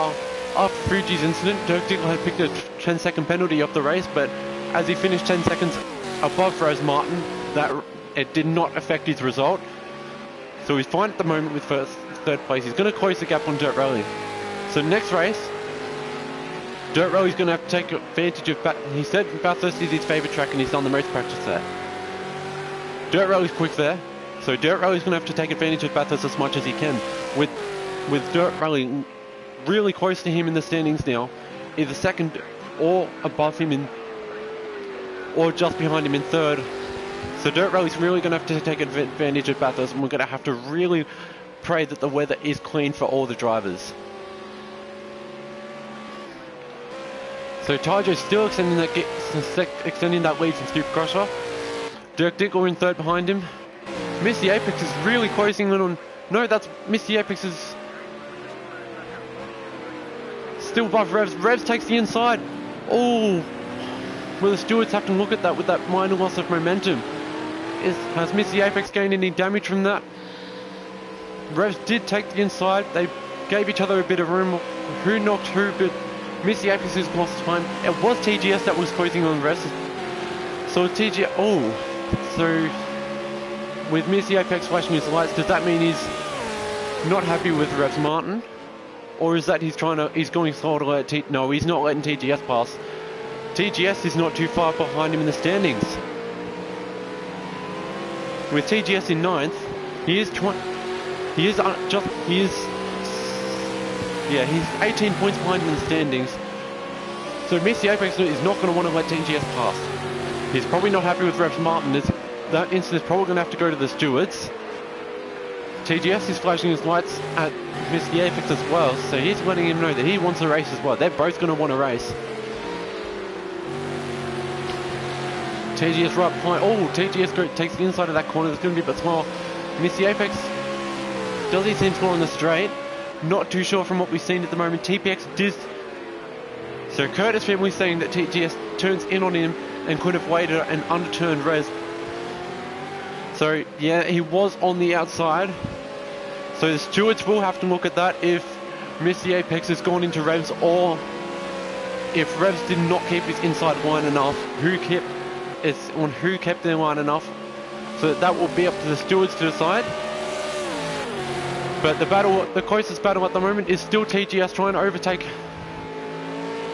Speaker 1: Fuji's incident, Dirk Dickler had picked a 10-second penalty of the race, but as he finished 10 seconds above Rose Martin, that it did not affect his result. So he's fine at the moment with 3rd place. He's going to close the gap on Dirt Rally. So next race, Dirt Rally's going to have to take advantage of he said Bathurst is his favourite track and he's done the most practice there. Dirt Rally's quick there, so Dirt Rally's going to have to take advantage of Bathurst as much as he can. With Dirt Rally really close to him in the standings now, either 2nd or above him or just behind him in 3rd. So Dirt Rally's really going to have to take advantage of Bathurst, and we're going to have to really pray that the weather is clean for all the drivers. So Tyjo's still extending that lead from Supercrosser. Dirk Dickler in 3rd behind him. Missy Apex is really closing in on... No, that's Missy Apex is still above Revs. Revs takes the inside. Oh, well, the stewards have to look at that with that minor loss of momentum. Has Missy Apex gained any damage from that? Revs did take the inside. They gave each other a bit of room. Who knocked who, but Missy Apex has lost time. It was TGS that was closing on Revs. So TGS... Oh, so with Missy Apex flashing his lights, does that mean he's not happy with Revs Martin? Or is that he's going slow to let no, he's not letting TGS pass. TGS is not too far behind him in the standings. With TGS in 9th, he's 18 points behind him in the standings. So Missy Apex is not going to want to let TGS pass. He's probably not happy with Revs Martin. That incident is probably going to have to go to the stewards. TGS is flashing his lights at Missy Apex as well, so he's letting him know that he wants a race as well. They're both going to want a race. TGS right behind. Oh, TGS takes the inside of that corner. That's going to be a bit small. Missy Apex, does he seem small on the straight? Not too sure from what we've seen at the moment. TPX did. So Curtis family saying that TGS turns in on him and could have waited and underturned Rez. So yeah, he was on the outside. So the stewards will have to look at that if Missy Apex has gone into Revs, or if Revs did not keep his inside line enough, who kept their line enough. So that will be up to the stewards to decide. But the closest battle at the moment is still TGS trying to overtake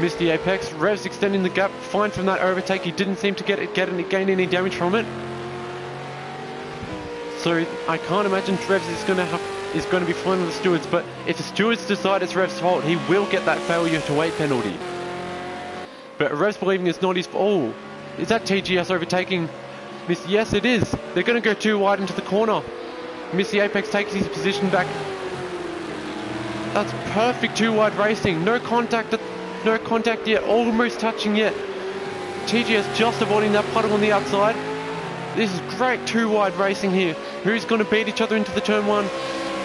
Speaker 1: Missy Apex. Revs extending the gap, fine from that overtake. He didn't seem to gain any damage from it. So I can't imagine Revs is going to be fine with the stewards. But if the stewards decide it's Revs' fault, he will get that failure to wait penalty. But Revs believing it's not his fault. Oh, is that TGS overtaking Missy? Yes, it is. They're going to go too wide into the corner. Missy Apex takes his position back. That's perfect too wide racing. No contact yet. Almost touching yet. TGS just avoiding that puddle on the outside. This is great too wide racing here. Who's going to beat each other into the turn one?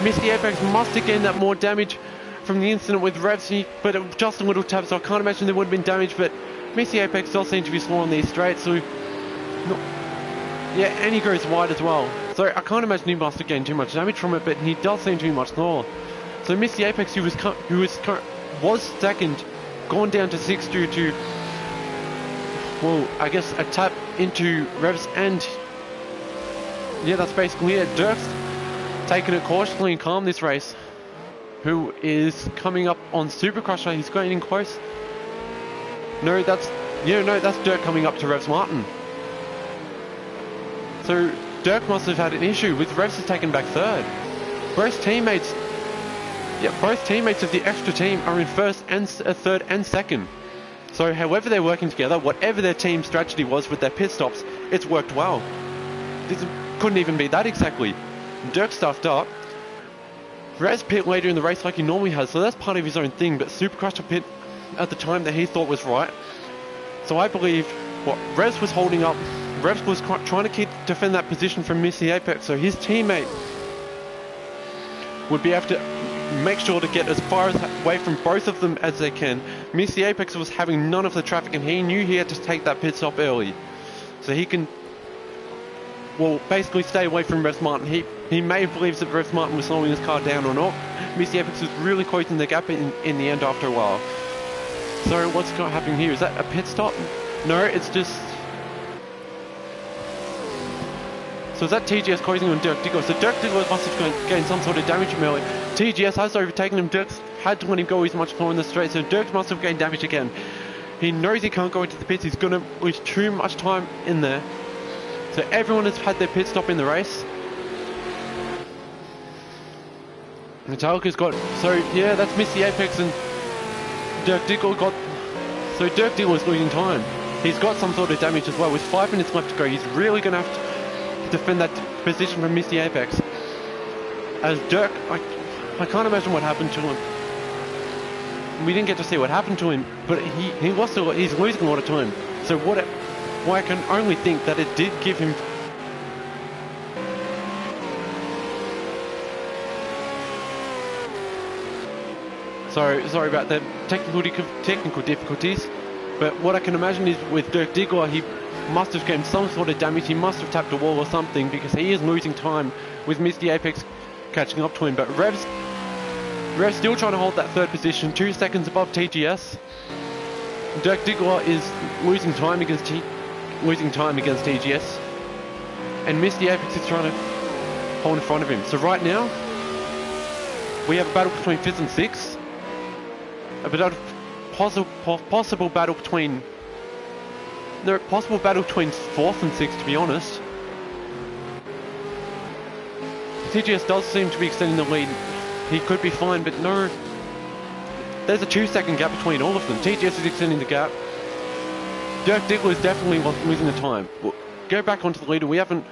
Speaker 1: Missy Apex must have gained that more damage from the incident with Revs, but it was just a little tap, so I can't imagine there would have been damage. But Missy Apex does seem to be slow on these straights, so yeah, and he goes wide as well. So I can't imagine he must have gained too much damage from it, but he does seem to be much slower. So Missy Apex, who was second, gone down to 6 due to, well, I guess a tap into Revs, and yeah, that's basically it. Dirk's taking it cautiously and calm this race. Who is coming up on Supercrosser? He's going in close. No, that's Dirk coming up to Revs Martin. So Dirk must have had an issue with Revs has taken back third. Both teammates of the extra team are in first and third and second. So however they're working together, whatever their team strategy was with their pit stops, it's worked well. This couldn't even be that exactly. Dirk stuffed up. Revs pit later in the race like he normally has, so that's part of his own thing, but Supercrusher pit at the time that he thought was right. So I believe what Revs was holding up, Revs was trying to defend that position from Missy Apex, so his teammate would be able to make sure to get as far away from both of them as they can. Missy Apex was having none of the traffic and he knew he had to take that pit stop early. So he can, well, basically stay away from Revs Martin. He may have believed that Revs Martin was slowing his car down or not. Missy Apex was really closing the gap in the end after a while. So what's happening here? Is that a pit stop? No, it's just... So is that TGS closing on Dirk Diggler? So Dirk Diggler must have gained some sort of damage from early. TGS has overtaken him. Dirk had to let him go as much more in the straight, so Dirk must have gained damage again. He knows he can't go into the pits. He's going to lose too much time in there. So everyone has had their pit stop in the race. Metallica's got... So yeah, that's Missy Apex and Dirk Diggler got... So Dirk Diggler's losing time. He's got some sort of damage as well. With 5 minutes left to go, he's really going to have to defend that position from Missy Apex. As Dirk, I can't imagine what happened to him. We didn't get to see what happened to him, but he's losing a lot of time. So I can only think that it did give him... Sorry about the technical difficulties, but what I can imagine is with Dirk Diggler, he must have gained some sort of damage. He must have tapped a wall or something because he is losing time with Misty Apex catching up to him. But Rev's still trying to hold that third position, 2 seconds above TGS. Dirk Diggler is losing time against TGS, and Misty Apex is trying to hold in front of him. So right now we have a battle between 5th and 6th, possible battle between 4th and 6th, to be honest. TGS does seem to be extending the lead. He could be fine, but no. There's a 2-second gap between all of them. TGS is extending the gap. Dirk Diggler is definitely losing the time. We'll go back onto the leader. We haven't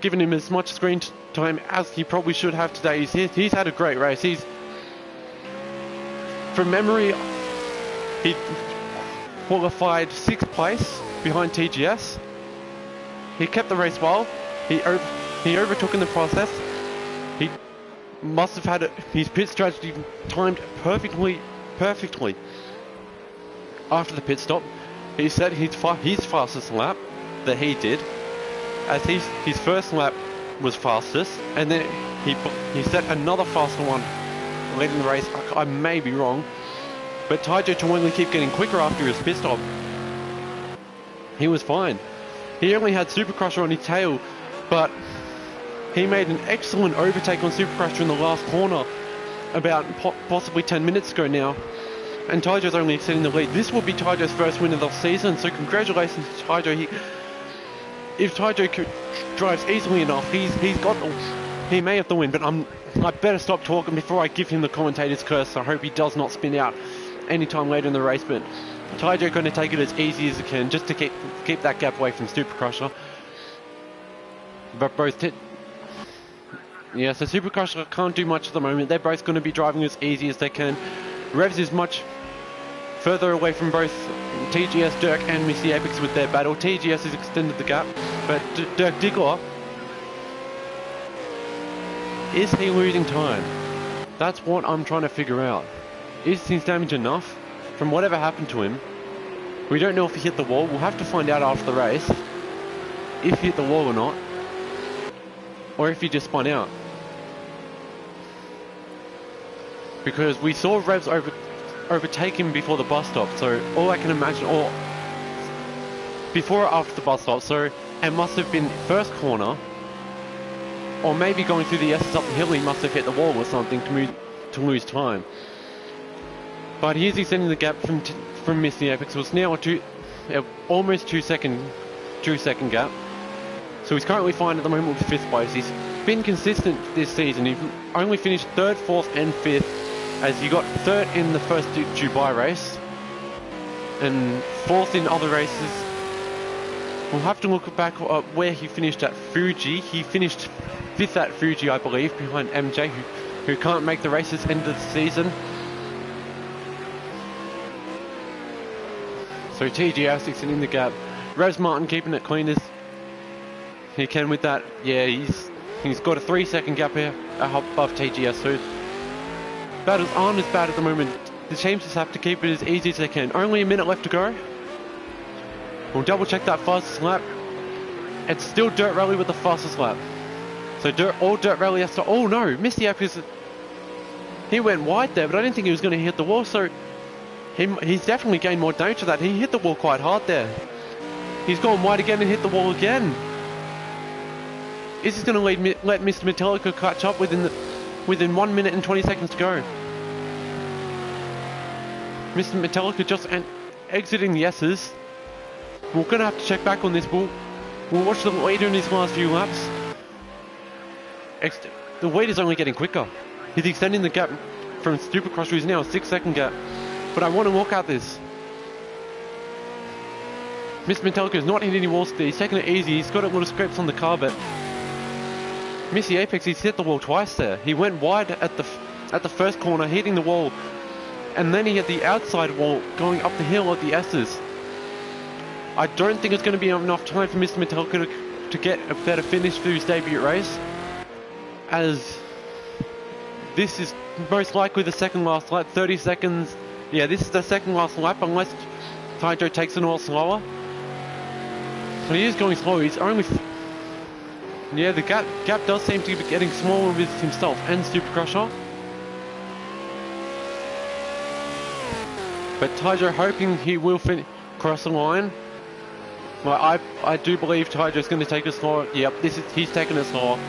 Speaker 1: given him as much screen time as he probably should have today. He's had a great race. From memory, he qualified 6th place behind TGS. He kept the race well. He overtook in the process. He must have had his pit strategy timed perfectly after the pit stop. He said his fastest lap that he did, as his first lap was fastest, and then he set another faster one leading the race. I may be wrong, but Taijo Chawangli keep getting quicker after his pit stop. He was fine. He only had Supercrusher on his tail, but he made an excellent overtake on Supercrusher in the last corner about possibly 10 minutes ago now. And Taijo's only extending the lead. This will be Taijo's first win of the season, so congratulations to Taijo. If Taijo drives easily enough, he may have the win, but I better stop talking before I give him the commentator's curse. I hope he does not spin out anytime later in the race, but Taijo going to take it as easy as he can just to keep that gap away from Supercrusher. But so Supercrusher can't do much at the moment. They're both going to be driving as easy as they can. Revs is much further away from both TGS, Dirk and Missy Apex with their battle. TGS has extended the gap, but Dirk Diggler, is he losing time? That's what I'm trying to figure out. Is his damage enough? From whatever happened to him, we don't know if he hit the wall. We'll have to find out after the race if he hit the wall or not, or if he just spun out. Because we saw Revs overtake him before the bus stop, so all I can imagine, or before or after the bus stop, so it must have been first corner, or maybe going through the S's up the hill, he must have hit the wall or something to lose time. But here's extending the gap from Missy Apex. It was now almost 2 second gap. So So he's currently fine at the moment with 5th place. He's been consistent this season. He only finished 3rd, 4th and 5th, as he got 3rd in the first Dubai race and 4th in other races. We'll have to look back at where he finished at Fuji. He finished 5th at Fuji, I believe, behind MJ, who can't make the races end of the season. So TGS extending the gap. Revs Martin keeping it clean as he can with that. Yeah, he's got a 3-second gap here above TGS. So battles aren't as bad at the moment. The teams just have to keep it as easy as they can. Only a minute left to go. We'll double check that fastest lap. It's still Dirt Rally with the fastest lap. So Dirt Rally has to... Oh no, missed the apex. He went wide there, but I didn't think he was going to hit the wall. So he's definitely gained more damage to that. He hit the wall quite hard there. He's gone wide again and hit the wall again. Is this going to let Mr. Metallica catch up within 1 minute and 20 seconds to go? Mr. Metallica just exiting the S's. We're going to have to check back on this. We'll watch the leader in his last few laps. The lead is only getting quicker. He's extending the gap from Supercross, who's now a 6-second gap. But I want to look at this. Mr. Metallica is not hitting any wall speed. He's taking it easy. He's got a little scrapes on the car, but Missy Apex, he's hit the wall twice there. He went wide at the first corner, hitting the wall, and then he had the outside wall going up the hill at the S's. I don't think it's going to be enough time for Mr. Metallica to get a better finish through his debut race, as this is most likely the second last lap. 30 seconds. Yeah, this is the second last lap, unless Tyjo takes it all slower. But he is going slow. He's only... Yeah, the gap does seem to be getting smaller with himself and Supercrusher. But Tyjo hoping he will cross the line. Well, I do believe Tyjo's going to take it slower. Yep, he's taking it slower.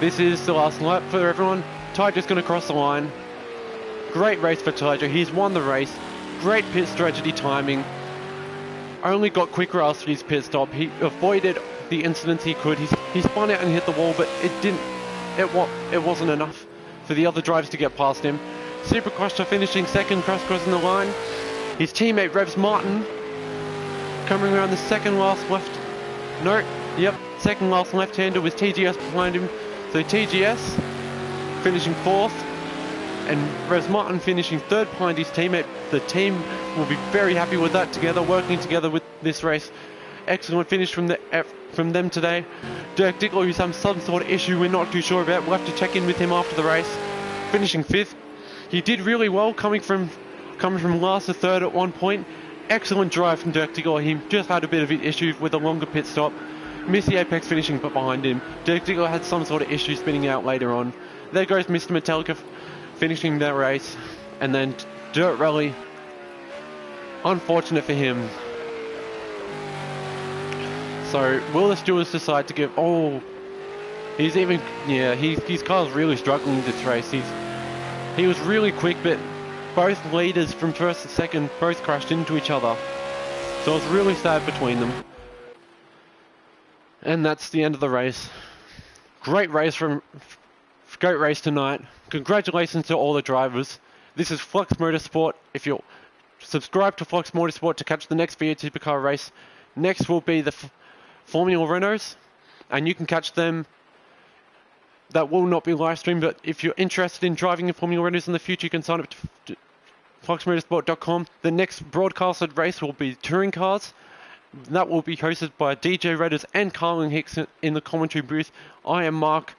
Speaker 1: This is the last lap for everyone. Tyjo's going to cross the line. Great race for Tyjo. He's won the race. Great pit strategy timing. Only got quicker after his pit stop. He avoided the incidents he could. He spun out and hit the wall, but it wasn't enough for the other drivers to get past him. Supercrusher finishing second, crossing the line. His teammate Revs Martin coming around the second last left. No, yep, second last left-hander with TGS behind him. So TGS finishing 4th, and Revs Martin finishing 3rd behind his teammate. The team will be very happy with that together, working together with this race. Excellent finish from them today. Dirk Dickler, who's had some sort of issue we're not too sure about. We'll have to check in with him after the race. Finishing 5th. He did really well, coming from last to 3rd at one point. Excellent drive from Dirk Dickler. He just had a bit of an issue with a longer pit stop. Missy Apex finishing behind him. Dirk Dickler had some sort of issue spinning out later on. There goes Mr. Metallica finishing that race. And then Dirt Rally. Unfortunate for him. So will the stewards decide to give... Oh, he's even... Yeah, his car's really struggling this race. He was really quick, but both leaders from first and second both crashed into each other. So it's really sad between them. And that's the end of the race. Great race tonight. Congratulations to all the drivers. This is Flux Motorsport. If you'll subscribe to Flux Motorsport to catch the next V8 Supercar race, next will be the Formula Renaults, and you can catch them. That will not be live streamed, but if you're interested in driving in Formula Renaults in the future, you can sign up to Fluxmotorsport.com. The next broadcasted race will be touring cars. That will be hosted by DJ Redders and Carlin Hicks in the commentary booth. I am Mark,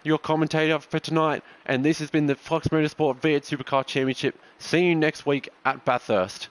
Speaker 1: your commentator for tonight, and this has been the Flux Motorsport V8 Supercar Championship. See you next week at Bathurst.